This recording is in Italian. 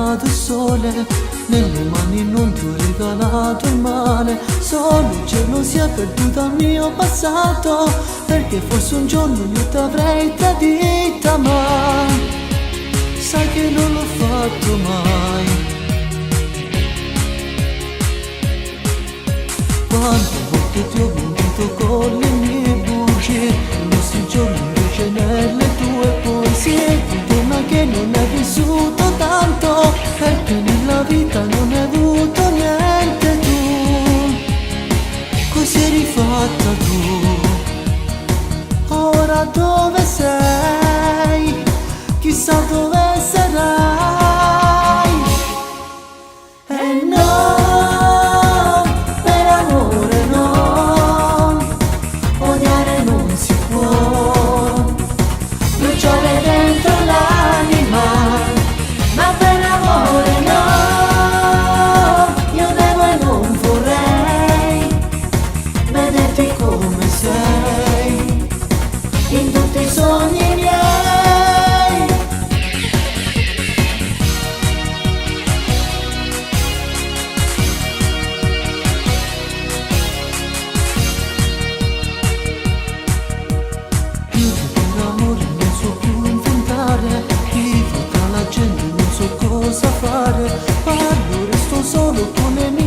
dato il sole, nelle mani non ti ho regalato il male. Solo il cielo si è perduto al mio passato, perché forse un giorno io t'avrei tradita, ma sai che non l'ho fatto mai. Quante volte ti ho vinto con le mie bugie, in questi giorni invece nelle tue poesie ti tema che non hai vissuto tanto, perché nella vita non hai avuto niente tu, così eri fatta tu. Ora dove sei? Chissà dove sarai. E no, per amore no, odiare non si può, bruciare dentro l'anima, ma per amore no, io devo e non vorrei vederti come sei, in tutti i sogni miei. Vivo tra la gente, non so cosa fare, parlo, resto solo con le mie